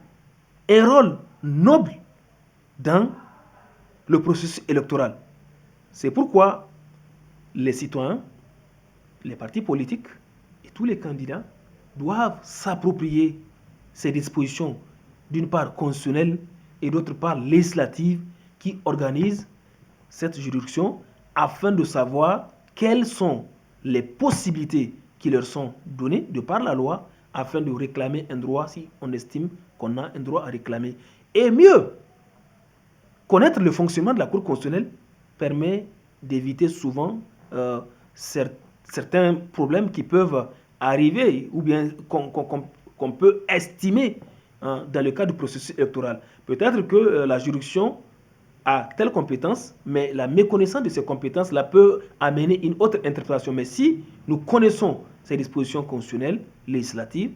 un rôle noble dans le processus électoral. C'est pourquoi les citoyens, les partis politiques et tous les candidats doivent s'approprier ces dispositions, d'une part constitutionnelles et d'autre part législatives, qui organisent cette juridiction afin de savoir quelles sont les possibilités qui leur sont données de par la loi afin de réclamer un droit si on estime qu'on a un droit à réclamer. Et mieux, connaître le fonctionnement de la Cour constitutionnelle permet d'éviter souvent certains problèmes qui peuvent arriver ou bien qu'on peut estimer dans le cadre du processus électoral. Peut-être que la juridiction a telle compétence, mais la méconnaissance de ces compétences-là peut amener une autre interprétation. Mais si nous connaissons ces dispositions constitutionnelles, législatives,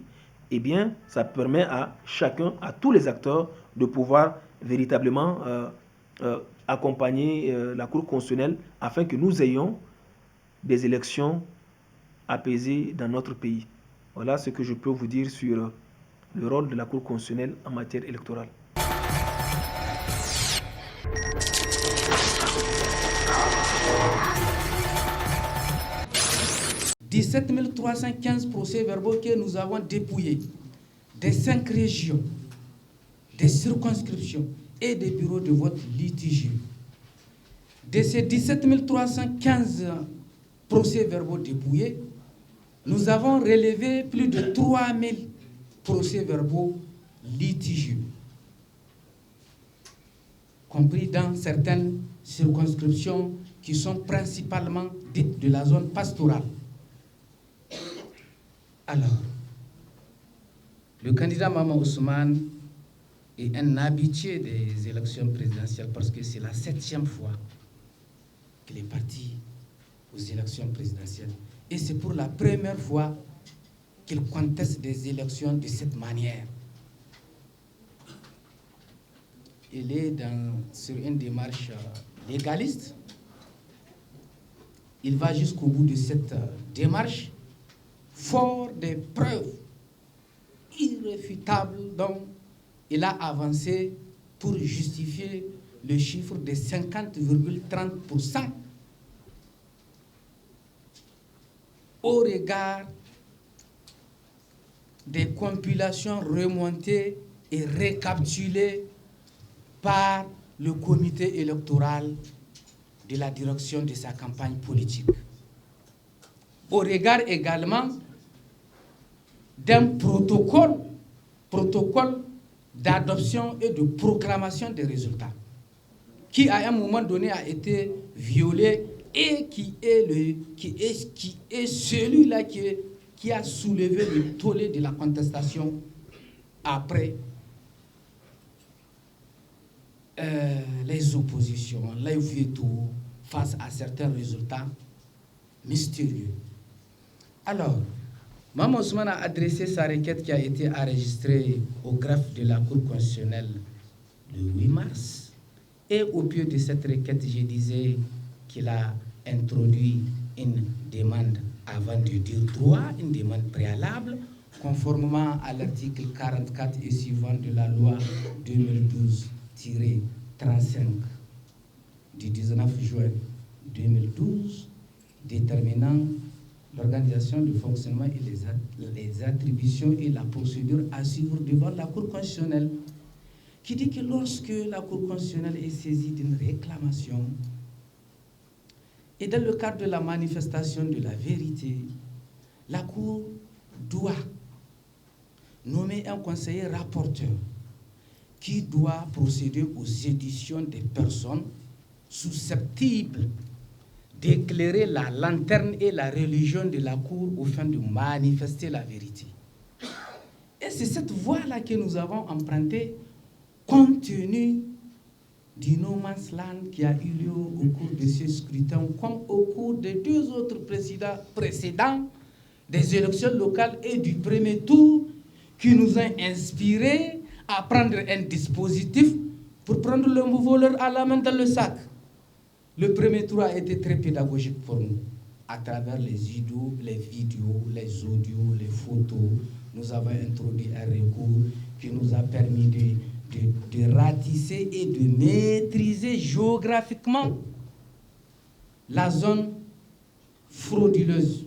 eh bien, ça permet à chacun, à tous les acteurs, de pouvoir véritablement accompagner la Cour constitutionnelle afin que nous ayons des élections apaisées dans notre pays. Voilà ce que je peux vous dire sur le rôle de la Cour constitutionnelle en matière électorale. « 17 315 procès-verbaux que nous avons dépouillés des 5 régions, des circonscriptions et des bureaux de vote litigieux. De ces 17 315 procès-verbaux dépouillés, nous avons relevé plus de 3000 procès-verbaux litigieux, compris dans certaines circonscriptions qui sont principalement dites de la zone pastorale. Alors, le candidat Maman Ousmane est un habitué des élections présidentielles parce que c'est la 7e fois qu'il est parti aux élections présidentielles. Et c'est pour la première fois qu'il conteste des élections de cette manière. Il est sur une démarche légaliste. Il va jusqu'au bout de cette démarche, fort des preuves irréfutables dont il a avancé pour justifier le chiffre de 50,30% au regard des compilations remontées et récapitulées par le comité électoral de la direction de sa campagne politique. Au regard également d'un protocole d'adoption et de proclamation des résultats, qui à un moment donné a été violé et qui est celui-là qui a soulevé le tollé de la contestation après les oppositions, les vétos face à certains résultats mystérieux. Alors, Maman Ousmane a adressé sa requête qui a été enregistrée au greffe de la Cour constitutionnelle le 8 mars. Et au pied de cette requête, je disais qu'il a introduit une demande avant de dire droit, une demande préalable, conformément à l'article 44 et suivant de la loi 2012-35 du 19 juin 2012, déterminant l'organisation du fonctionnement et les attributions et la procédure à suivre devant la Cour constitutionnelle. qui dit que lorsque la Cour constitutionnelle est saisie d'une réclamation, et dans le cadre de la manifestation de la vérité, la Cour doit nommer un conseiller rapporteur qui doit procéder aux éditions des personnes susceptibles d'éclairer la lanterne et la religion de la Cour au fin de manifester la vérité. Et c'est cette voie-là que nous avons empruntée compte tenu du no man's land qui a eu lieu au cours de ce scrutin, comme au cours des 2 autres précédents des élections locales et du premier tour, qui nous a inspiré à prendre un dispositif pour prendre le voleur à la main dans le sac. Le premier tour a été très pédagogique pour nous. À travers les vidéos, les audios, les photos, nous avons introduit un recours qui nous a permis de ratisser et de maîtriser géographiquement la zone frauduleuse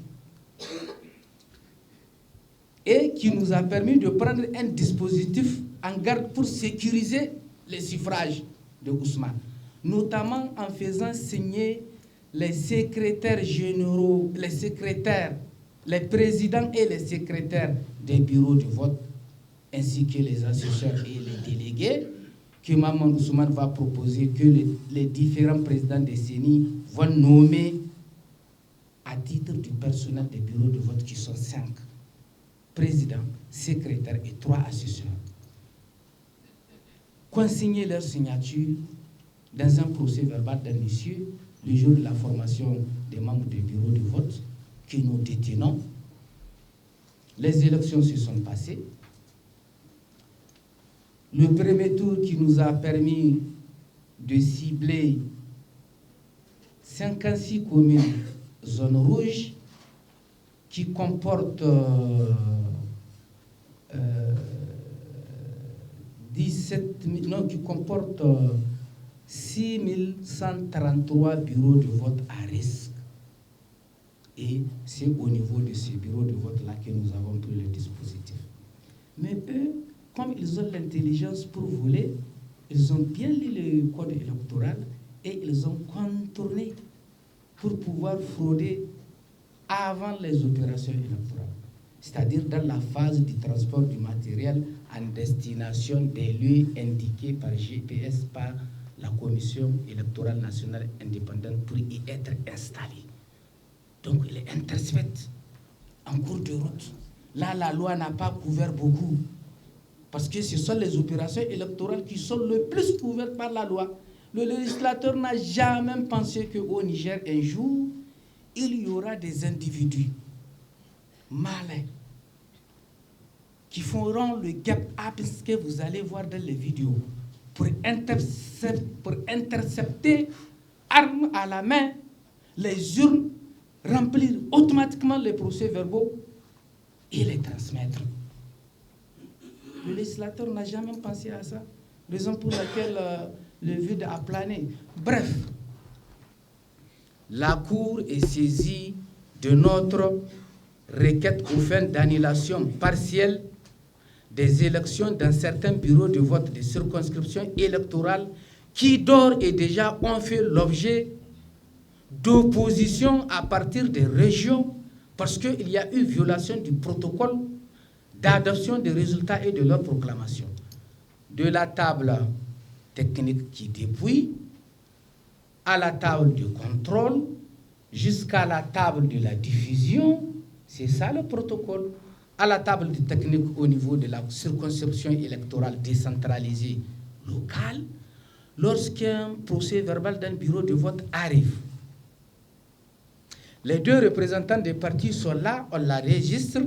et qui nous a permis de prendre un dispositif en garde pour sécuriser les suffrages de Ousmane, notamment en faisant signer les secrétaires généraux, les présidents et les secrétaires des bureaux de vote, ainsi que les assesseurs et les délégués, que Maman Ousmane va proposer, que les différents présidents des CENI vont nommer à titre du personnel des bureaux de vote, qui sont 5 présidents, secrétaires et 3 assesseurs. Consigner leur signature dans un procès verbal d'un issue le jour de la formation des membres des bureaux de vote que nous détenons. Les élections se sont passées. Le premier tour qui nous a permis de cibler 56 communes zones rouges qui comportent 6133 bureaux de vote à risque. Et c'est au niveau de ces bureaux de vote-là que nous avons pris le dispositif. Mais eux, comme ils ont l'intelligence pour voler, ils ont bien lu le code électoral et ils ont contourné pour pouvoir frauder avant les opérations électorales. C'est-à-dire dans la phase du transport du matériel en destination des lieux indiqués par GPS par la Commission électorale nationale indépendante pour y être installés. Donc il les intercepte en cours de route. Là, la loi n'a pas couvert beaucoup, parce que ce sont les opérations électorales qui sont le plus couvertes par la loi. Le législateur n'a jamais pensé qu'au Niger, un jour, il y aura des individus malins qui feront le gap up que vous allez voir dans les vidéos pour intercepter, armes à la main, les urnes, remplir automatiquement les procès-verbaux et les transmettre. Le législateur n'a jamais pensé à ça, raison pour laquelle le vide a plané. Bref, la Cour est saisie de notre requête aux fins d'annulation partielle des élections dans certains bureaux de vote de circonscription électorale qui d'ores et déjà ont fait l'objet d'opposition à partir des régions parce qu'il y a eu violation du protocole d'adoption des résultats et de leur proclamation. De la table technique qui dépouille, à la table de contrôle, jusqu'à la table de la diffusion, c'est ça le protocole. À la table de technique au niveau de la circonscription électorale décentralisée locale, lorsqu'un procès verbal d'un bureau de vote arrive, les 2 représentants des partis sont là, on la registre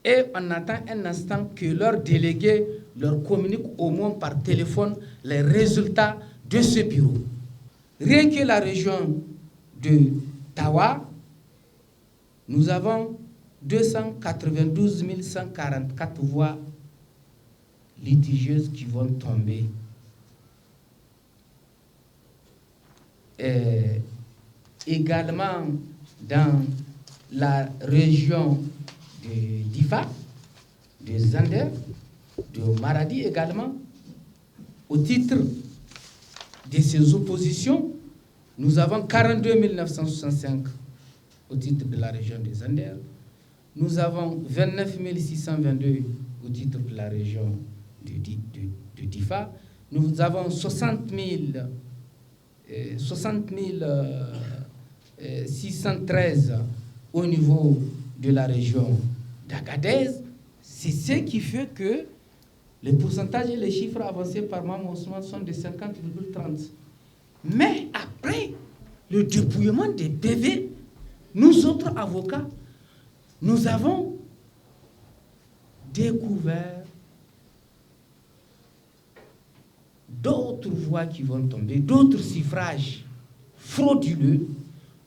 et on attend un instant que leur délégué leur communique au moins par téléphone les résultats de ce bureau. Rien que la région de Tawa, nous avons 292 144 voix litigieuses qui vont tomber. Et également dans la région de Difa, de Zander, de Maradi également, au titre de ces oppositions, nous avons 42 965 au titre de la région des Anders. Nous avons 29 622 au titre de la région de Difa. Nous avons 60 613 au niveau de la région d'Agadez. C'est ce qui fait que les pourcentages et les chiffres avancés par Mme Ousmane sont de 50,30. Mais après le dépouillement des PV, nous autres avocats, nous avons découvert d'autres voix qui vont tomber, d'autres suffrages frauduleux,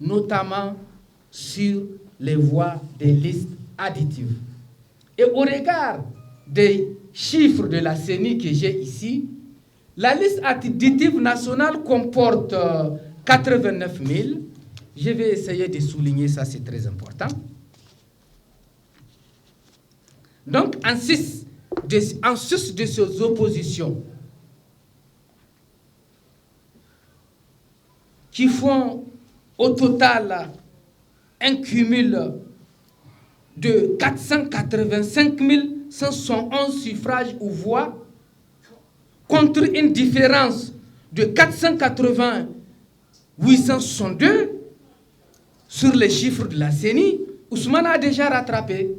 notamment sur les voix des listes additives. Et au regard des chiffres de la CENI que j'ai ici, la liste additive nationale comporte 89 000. Je vais essayer de souligner ça, c'est très important. Donc, en sus de ces oppositions qui font au total un cumul de 485 171 suffrages ou voix, contre une différence de 480 862 sur les chiffres de la CENI, Ousmane a déjà rattrapé.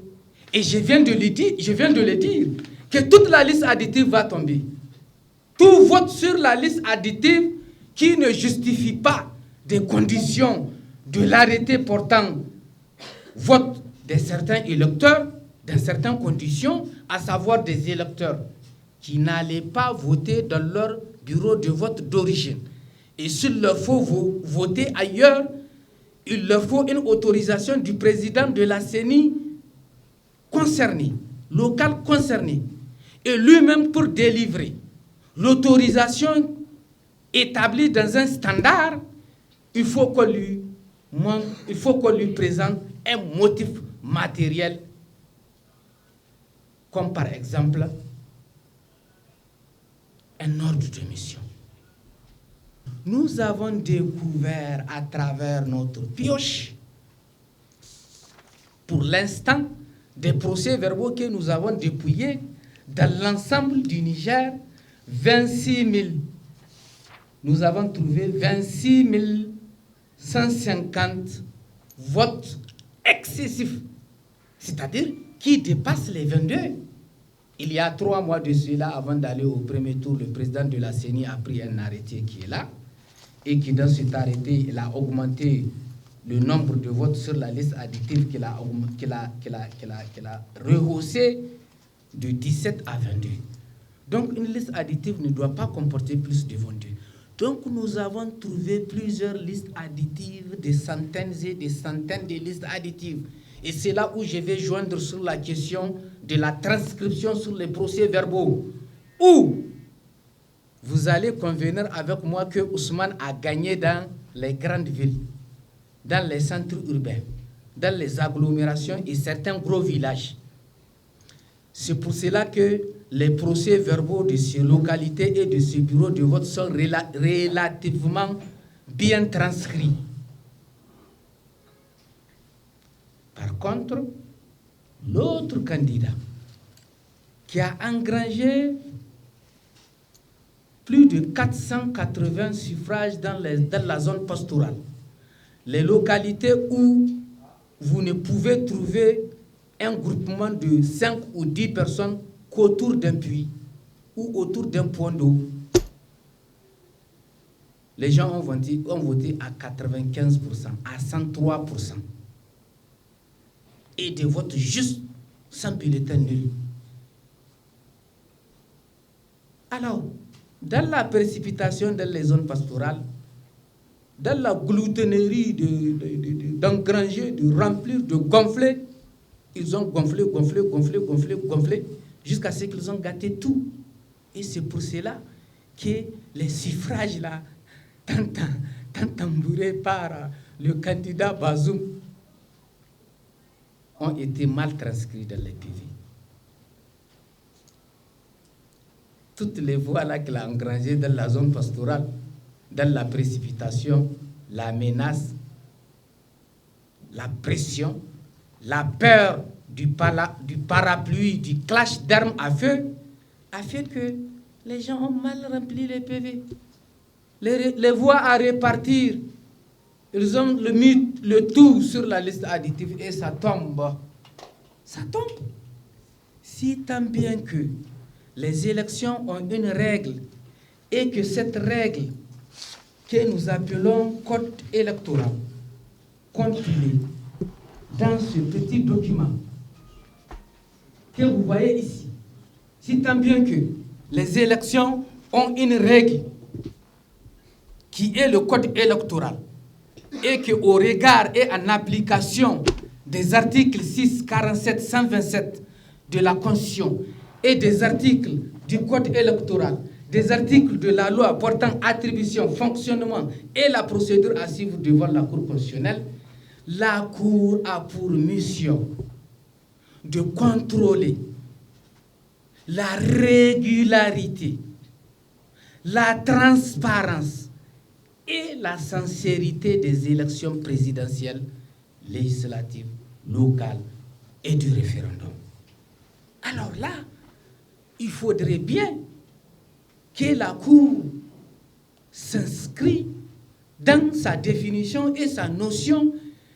Et je viens de le dire, que toute la liste additive va tomber. Tout vote sur la liste additive qui ne justifie pas des conditions de l'arrêté portant vote de certains électeurs, dans certaines conditions, à savoir des électeurs qui n'allaient pas voter dans leur bureau de vote d'origine. Et s'il leur faut voter ailleurs, il leur faut une autorisation du président de la CENI concerné, local concerné, et lui-même pour délivrer l'autorisation établie dans un standard, il faut qu'on lui présente un motif matériel, comme par exemple un ordre de mission. Nous avons découvert à travers notre pioche, pour l'instant, des procès-verbaux que nous avons dépouillés dans l'ensemble du Niger, 26 000. Nous avons trouvé 26 150 votes excessifs, c'est-à-dire qui dépassent les 22. Il y a 3 mois de cela, avant d'aller au premier tour, le président de la CENI a pris un arrêté qui est là, et qui dans cet arrêté, il a augmenté le nombre de votes sur la liste additive qu'il a rehaussé de 17 à 22. Donc une liste additive ne doit pas comporter plus de 22. Donc nous avons trouvé plusieurs listes additives, des centaines et des centaines de listes additives. Et c'est là où je vais joindre sur la question de la transcription sur les procès-verbaux, où vous allez convenir avec moi que Ousmane a gagné dans les grandes villes, dans les centres urbains, dans les agglomérations et certains gros villages. C'est pour cela que les procès-verbaux de ces localités et de ces bureaux de vote sont relativement bien transcrits. Par contre, l'autre candidat qui a engrangé plus de 480 suffrages dans la zone pastorale, les localités où vous ne pouvez trouver un groupement de 5 ou 10 personnes qu'autour d'un puits ou autour d'un point d'eau. Les gens ont voté à 95%, à 103%. Et des votes justes, sans bulletin nul. Alors, dans la précipitation dans les zones pastorales, dans la gloutonnerie d'engranger, de remplir, de gonfler, ils ont gonflé, jusqu'à ce qu'ils ont gâté tout. Et c'est pour cela que les suffrages là, tant tambourés par le candidat Bazoum, ont été mal transcrits dans les PV. toutes les voies là qu'il a engrangées dans la zone pastorale, dans la précipitation, la menace, la pression, la peur du parapluie, du clash d'armes à feu, a fait que les gens ont mal rempli les PV. Les voies à répartir, ils ont mis le tout sur la liste additive et ça tombe. Ça tombe. Si tant bien que les élections ont une règle et que cette règle que nous appelons code électoral, compilé dans ce petit document que vous voyez ici, si tant bien que les élections ont une règle qui est le code électoral et qu'au regard et en application des articles 6, 47, 127 de la Constitution et des articles du code électoral, des articles de la loi portant attribution, fonctionnement et la procédure à suivre devant la Cour constitutionnelle, la Cour a pour mission de contrôler la régularité, la transparence et la sincérité des élections présidentielles, législatives, locales et du référendum. Alors là, il faudrait bien que la Cour s'inscrit dans sa définition et sa notion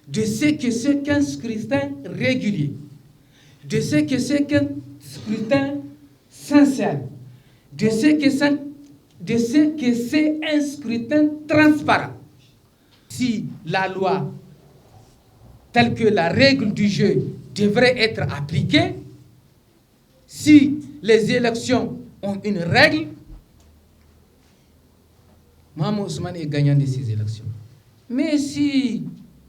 de ce que c'est qu'un scrutin régulier, de ce que c'est qu'un scrutin sincère, de ce que c'est un scrutin transparent. Si la loi, telle que la règle du jeu, devrait être appliquée, si les élections ont une règle, Mohamed Ousmane est gagnant de ces élections. Mais si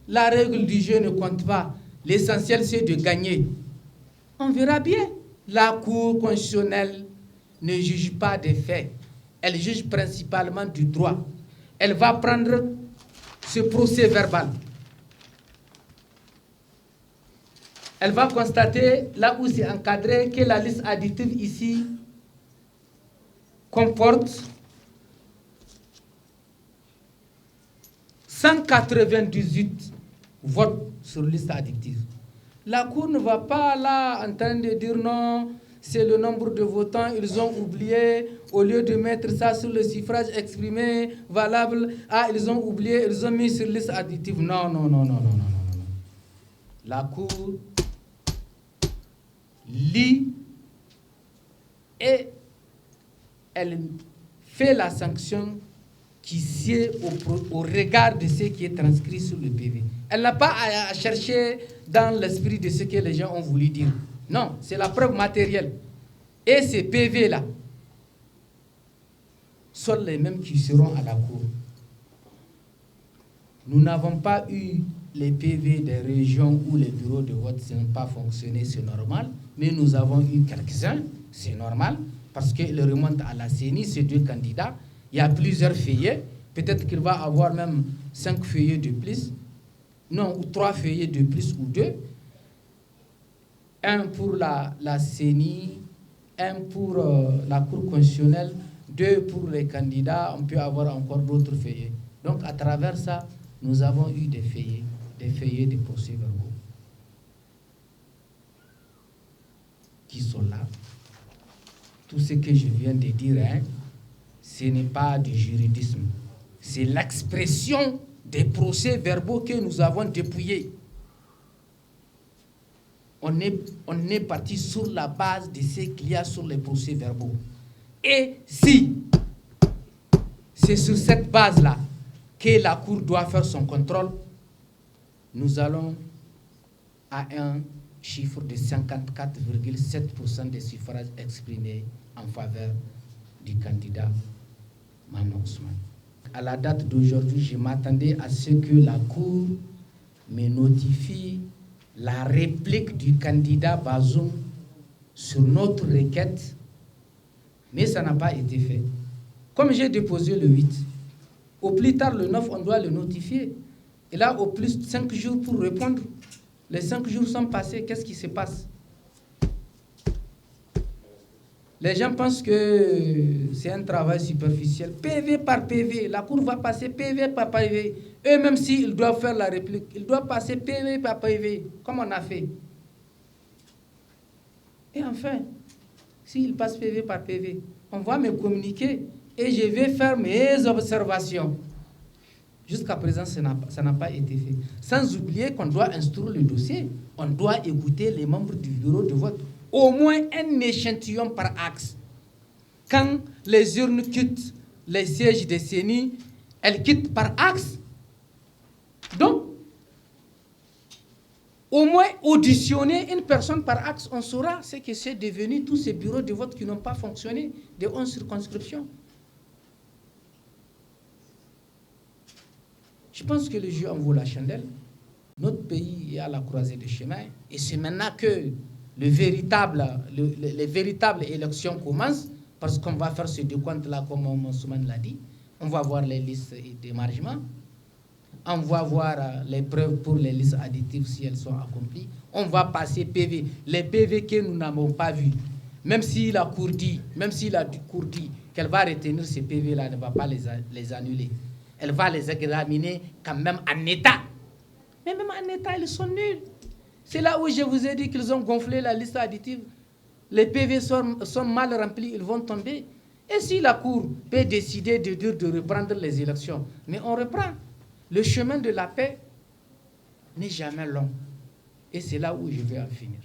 la règle du jeu ne compte pas, l'essentiel c'est de gagner, on verra bien. La Cour constitutionnelle ne juge pas des faits, elle juge principalement du droit. Elle va prendre ce procès verbal. Elle va constater, là où c'est encadré, que la liste additive ici comporte 198 votes sur liste additive. La Cour ne va pas là en train de dire non, c'est le nombre de votants, ils ont oublié, au lieu de mettre ça sur le suffrage exprimé, valable, ils ont oublié, ils ont mis sur liste additive. Non. La Cour lit et elle fait la sanction qui sied au regard de ce qui est transcrit sur le PV. Elle n'a pas à chercher dans l'esprit de ce que les gens ont voulu dire. Non, c'est la preuve matérielle. Et ces PV-là sont les mêmes qui seront à la Cour. Nous n'avons pas eu les PV des régions où les bureaux de vote n'ont pas fonctionné, c'est normal. Mais nous avons eu quelques-uns, c'est normal, parce qu'ils remontent à la CENI, ces deux candidats. Il y a plusieurs feuillets. Peut-être qu'il va avoir même 5 feuillets de plus. Non, ou 3 feuillets de plus ou 2. Un pour la CENI, un pour la Cour constitutionnelle, 2 pour les candidats. On peut avoir encore d'autres feuillets. Donc, à travers ça, nous avons eu des feuillets de procès-verbaux qui sont là. Tout ce que je viens de dire, ce n'est pas du juridisme. C'est l'expression des procès-verbaux que nous avons dépouillés. On est parti sur la base de ce qu'il y a sur les procès-verbaux. Et si c'est sur cette base-là que la Cour doit faire son contrôle, nous allons à un chiffre de 54,7% des suffrages exprimés en faveur du candidat Mohamed Ousmane. À la date d'aujourd'hui, je m'attendais à ce que la Cour me notifie la réplique du candidat Bazoum sur notre requête, mais ça n'a pas été fait. Comme j'ai déposé le 8, au plus tard le 9, on doit le notifier. Et là, au plus 5 jours pour répondre. Les 5 jours sont passés, qu'est-ce qui se passe? Les gens pensent que c'est un travail superficiel. PV par PV, la Cour va passer PV par PV. Eux, même s'ils doivent faire la réplique, ils doivent passer PV par PV, comme on a fait. Et enfin, s'ils passent PV par PV, on va me communiquer et je vais faire mes observations. Jusqu'à présent, ça n'a pas été fait. Sans oublier qu'on doit instruire le dossier. On doit écouter les membres du bureau de vote. Au moins un échantillon par axe. Quand les urnes quittent les sièges des CENI, elles quittent par axe. Donc, au moins auditionner une personne par axe, on saura ce que c'est devenu tous ces bureaux de vote qui n'ont pas fonctionné de 11 circonscriptions. Je pense que le jeu en vaut la chandelle. Notre pays est à la croisée des chemins et c'est maintenant que les véritables élections commencent parce qu'on va faire ce décompte-là comme Monsouman l'a dit. On va voir les listes d'émargement. On va voir les preuves pour les listes additives si elles sont accomplies. On va passer PV. Les PV que nous n'avons pas vus. Même si la Cour dit, qu'elle va retenir ces PV-là, elle ne va pas les annuler. Elle va les examiner quand même en état. Mais même en état, ils sont nuls. C'est là où je vous ai dit qu'ils ont gonflé la liste additive. Les PV sont mal remplis, ils vont tomber. Et si la Cour peut décider de reprendre les élections, mais on reprend. Le chemin de la paix n'est jamais long. Et c'est là où je vais en finir.